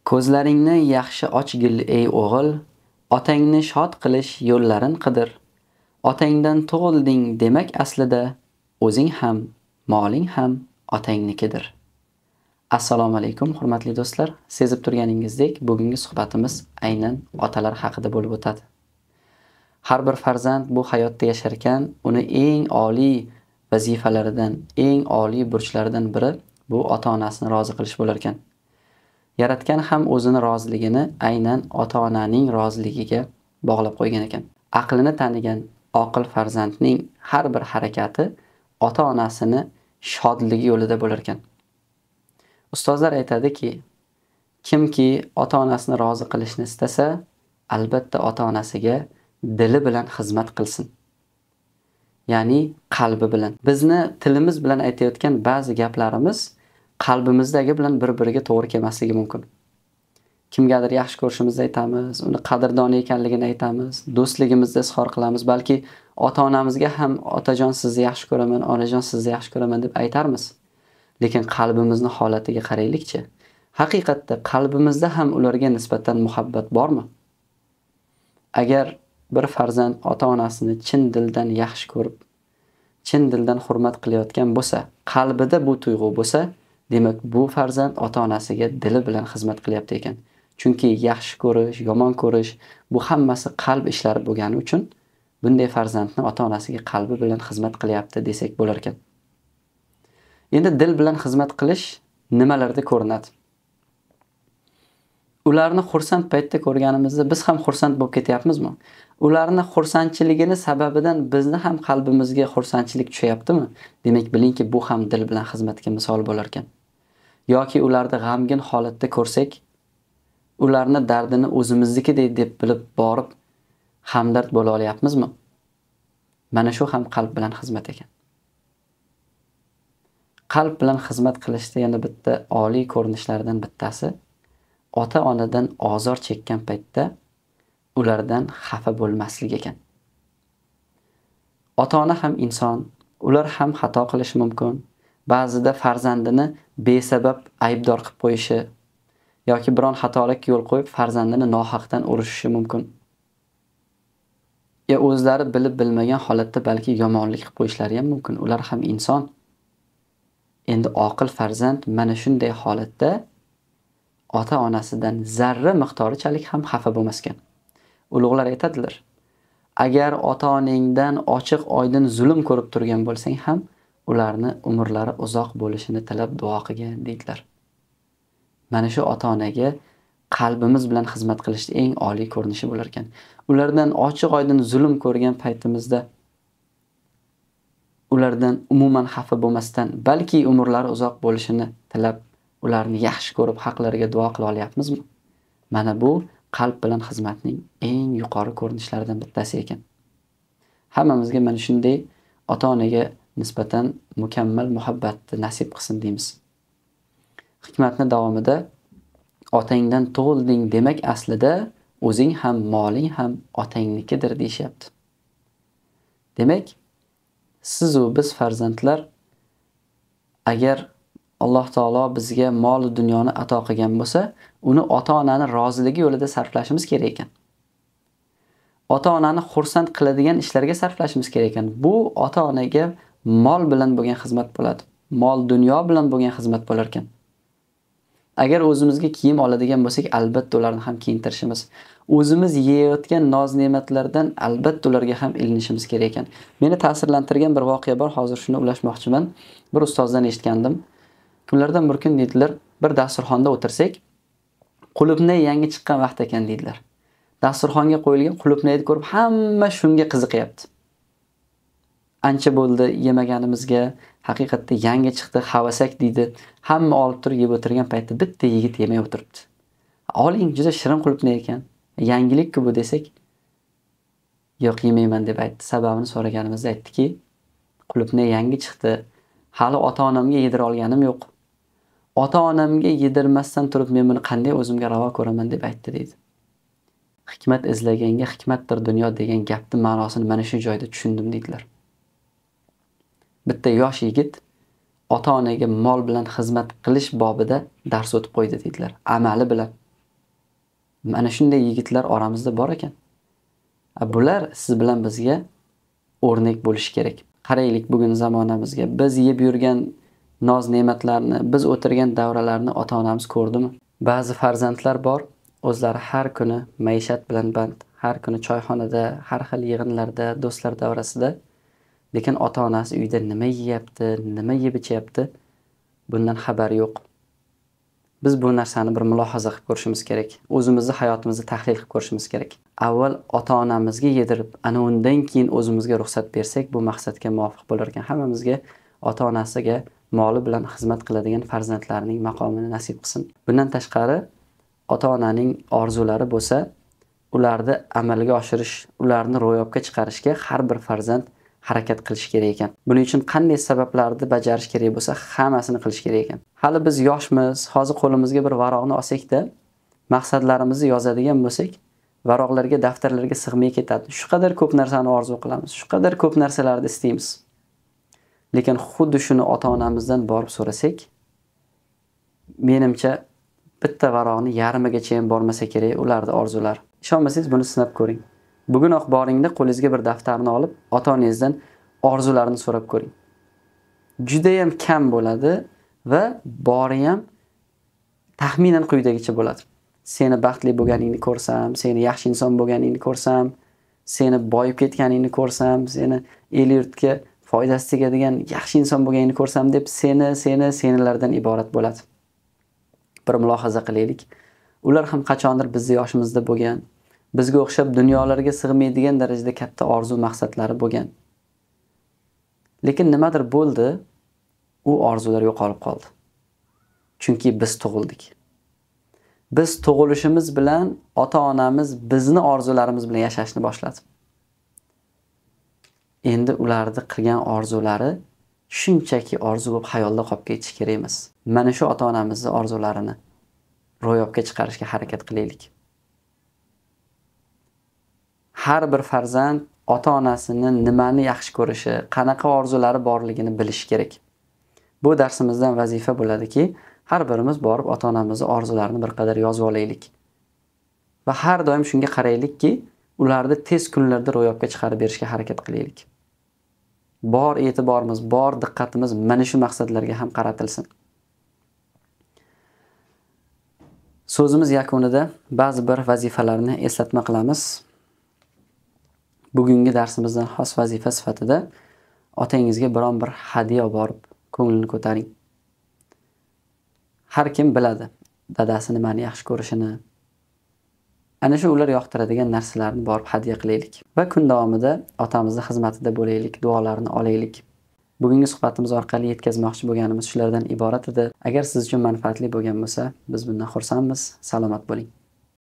Ko'zlaringni yaxshi ochgil ey o'g'il, otangni shod qilish yo'llarin qidir. Otangdan tug'ilding demak aslida, o'zing ham, moling ham otangnikidir. Assalomu alaykum hurmatli do'stlar. Sezib turganingizdek, bugungi suhbatimiz aynan otalar haqida bo'lib o'tadi. Har bir farzand bu hayotda yasharkan, uni eng oliy vazifalaridan, eng oliy burchlaridan biri bu ota-onasini rozi qilish bo'lar ekan. Yaratgan ham o'zini roziligini aynan ota-onaning roziligiga bog'lab qo'ygan ekan. Aqlini tanigan oqil farzandning har bir harakati ota-onasini shodligi yo'lida bo'lar ekan. Ustozlar aytadiki, kimki ota-onasini rozi qilishni istasa, albatta ota-onasiga dili bilan xizmat qilsin. Ya'ni qalbi bilan. Bizni tilimiz bilan aytayotgan ba'zi gaplarimiz qalbimizdagi bilan bir-biriga to'g'ri kelmasligi mumkin. Kimgadir yaxshi ko'rishimizni aytamiz, uni qadrdoni ekanligini aytamiz, do'stligimizni izhor qilamiz, balki ota-onamizga ham otajon sizni yaxshi ko'raman, onajon sizni yaxshi ko'raman deb aytarmiz. Lekin qalbimizni holatiga qaraylikchi. Haqiqatda qalbimizda ham ularga nisbatan muhabbat bormi? Agar bir farzand ota-onasini chin dildan yaxshi ko'rib, chin dildan hurmat qilayotgan bo'lsa, qalbida bu tuyg'u bo'lsa, demak bu farzand ota-onasiga dili bilan xizmat qilyapti ekan. Chunki yaxshi ko'rish, yomon ko'rish bu hammasi qalb ishlari bo'lgani uchun bunday farzandni ota-onasiga qalbi bilan xizmat qilyapti desak bo'lar ekan. Endi dil bilan xizmat qilish nimalarda ko'rinadi? Ularni xursand paytda ko'rganimizda biz ham xursand bo'lib ketyapmizmi? Ularni xursandchiligini sababidan bizni ham qalbimizga xursandchilik tushyaptimi? Demak bilingki bu ham dil bilan xizmatga misol bo'lar ekan. Yoki ularni g'amgin holatda ko'rsak, ularni dardini o'zimiznikidek deb bilib borib hamdard bo'la olyapmizmi? Mana shu ham qalb bilan xizmat ekan. Qalb bilan xizmat qilishda yana bitta oliy ko'rinishlardan bittasi ota-onadan ozor chekkan paytda ulardan xafa bo'lmaslik ekan. Ota-ona ham inson, ular ham xato qilishi mumkin. Ba'zida farzandini besabab aybdor qilib qo'yishi yoki biron xatolik yo'l qo'yib farzandini nohaqdan urishishi mumkin. Ya o'zlari bilib bilmagan holatda balki yomonlik qilib qo'yishlari ham mumkin. Ular ham inson. Endi oqil farzand mana shunday holatda ota-onasidan zarra miqdorichalik ham xafa bo'lmaskan. Ulug'lar aytadilar: agar ota-onangdan ochiq oydin zulm ko'rib turgan bo'lsang ham, ularni umrlari uzoq bo'lishini tilab duo qilgan deydilar. Mana shu ota-onaga qalbimiz bilan xizmat qilishning eng oliy ko'rinishi bo'lar ekan. Ulardan ochiq oydin zulm ko'rgan paytimizda ulardan umuman xafa bo'lmasdan, balki umrlari uzoq bo'lishini tilab, ularni yaxshi ko'rib haqlariga duo qila olyapmizmi? Mana bu qalb bilan xizmatning eng yuqori ko'rinishlaridan bittasi ekan. Hammamizga mana shunday ota-onaga nisbatan mukammal muhabbatni nasib qilsin deymiz. Hikmatni davomida otangdan tug'ilding demak aslida o'zing ham, moling ham otangnikidir deyishyapti. Demak, siz va biz farzandlar agar Alloh taolo bizga mol va dunyoni ato qilgan bo'lsa, uni ota-onani roziligi yo'lida sarflashimiz kerak ekan. Ota-onani xursand qiladigan ishlarga sarflashimiz kerak ekan. Bu ota-onaga mol bilan bo'lgan xizmat bo'ladi. Mol dunyo bilan bo'lgan xizmat bo'lar ekan. Agar o'zimizga kiyim oladigan bo'lsak, albatta ularni ham kiyintirishimiz, o'zimiz yeyotgan noz-ne'matlardan albatta ularga ham ilinishimiz kerak ekan. Meni ta'sirlantirgan bir voqea bor, hozir shuni ulashmoqchiman. Bir ustozdan eshitgandim. Kunlardan bir kun dedilar, bir dasturxonda o'tirsak, qulupnay yangi chiqqan vaqt ekan dedilar. Dasturxonga qo'yilgan qulupnayni ko'rib hamma shunga qiziqyapti. Ancha bo'ldi yemaganimizga, haqiqatda yangi chiqdi, havasak deydi. Hamma olib turib yeb o'tirgan paytda bitta yigit yemay o'tiribdi. Oling, juda shirin qulupnay ekan. Yangilik-ku bu desak, yo'q yemayman deb aytdi. Sababini so'raganimizda aytdiki, qulupnay yangi chiqdi. Hali ota-onamga yedira olganim yo'q. Ota-onamga yedirmasdan turib men buni qanday o'zimga ravo ko'raman deb aytdi deydi. Hikmat izlaganga hikmatdir dunyo degan gapning ma'nosini mana shu joyda tushundim deydilar. Bitta yosh yigit ota-onaga mol bilan xizmat qilish bobida dars o'tib qo'ydi deydilar, amali bilan. Mana shunday yigitlar oramizda bor ekan. Bular siz bilan bizga o'rnak bo'lishi kerak. Qaraylik bugun zamonamizga. Biz yeb yurgan noz-ne'matlarni, biz o'tirgan davralarni ota-onamiz ko'rdimi? Ba'zi farzandlar bor, o'zlari har kuni maishat bilan band, har kuni choyxonada, har xil yig'inlarda, do'stlar davrasida, lekin ota-onasi uyda nima yeyapti, nima yeb ichyapti, bundan xabar yo'q. Biz bu narsani bir mulohaza qilib ko'rishimiz kerak. O'zimizni hayotimizni tahlil qilib ko'rishimiz kerak. Avval ota-onamizga yedirib, ana undan keyin o'zimizga ruxsat bersak, bu maqsadga muvofiq bo'lar ekan. Hammamizga ota-onasiga moli bilan xizmat qiladigan farzandlarning maqomini nasib qilsin. Bundan tashqari, ota-onaning orzulari bo'lsa, ularni amalga oshirish, ularni ro'yobga chiqarishga har bir farzand harakat qilish kerak ekan. Buning uchun qanday sabablarni bajarish kerak bo'lsa, hammasini qilish kerak ekan. Hali biz yoshmiz, hozir qo'limizga bir varaqni olsak-da, maqsadlarimizni yozadigan bo'lsak, varaqlarga, daftarlarga sig'may ketadi. Shu qadar ko'p narsani orzu qilamiz, shu qadar ko'p narsalarni istaymiz. Lekin xuddi shuni ota-onamizdan borib so'rasak, menimcha bitta varaqni yarmigacha ham bormasa kerak ularning orzulari. Ishonmasangiz buni sinab ko'ring. Bugunoq boringda qo'lingizga bir daftarni olib, ota-onangizdan orzularini so'rab ko'ring. Juda ham kam bo'ladi va bori ham taxminan quyidagicha bo'ladi. Seni baxtli bo'lganingni ko'rsam, seni yaxshi inson bo'lganingni ko'rsam, seni boyib ketganingni ko'rsam, seni el yurtga foydasi tegadigan yaxshi inson bo'lganingni ko'rsam deb senilardan iborat bo'ladi. Bir mulohaza qilaylik. Ular ham qachondir bizning yoshimizda bo'lgan, bizga o'xshab dunyolarga sig'maydigan darajada katta orzu maqsadlari bo'lgan. Lekin nimadir bo'ldi, u orzular yo'qolib qoldi. Chunki biz tug'ildik. Biz tug'ilishimiz bilan ota-onamiz bizni orzularimiz bilan yashashni boshladi. Endi ularning qilgan orzulari shunchaki orzu bo'lib xayolda qolib ketishi kerak emas. Mana shu ota-onamizning orzularini ro'yobga chiqarishga harakat qilaylik. Har bir farzand ota-onasini nimani yaxshi ko'rishi, qanaqa orzulari borligini bilishi kerak. Bu darsimizdan vazifa bo'ladiki, har birimiz borib ota-onamizning orzularini bir qadar yozib olaylik. Va har doim shunga qaraylikki, ularni tez kunlarda ro'yobga chiqarib berishga harakat qilaylik. Bor e'tiborimiz, bor diqqatimiz mana shu maqsadlarga ham qaratilsin. So'zimiz yakunida ba'zi bir vazifalarni eslatma qilamiz. Bugungi darsimizdan xos vazifa sifatida otangizga biron bir hadya borib ko'nglini ko'taring. Har kim biladi dadasi nimani yaxshi ko'rishini. Ana shu ular yoqtiradigan narsalarni borib hadya qilaylik va kun davomida otamizning xizmatida bo'laylik, duolarini olaylik. Bugungi suhbatimiz orqali yetkazmoqchi bo'lganimiz shulardan iborat edi. Agar siz uchun manfaatli bo'lgan bo'lsa, biz bundan xursandmiz. Salomat bo'ling.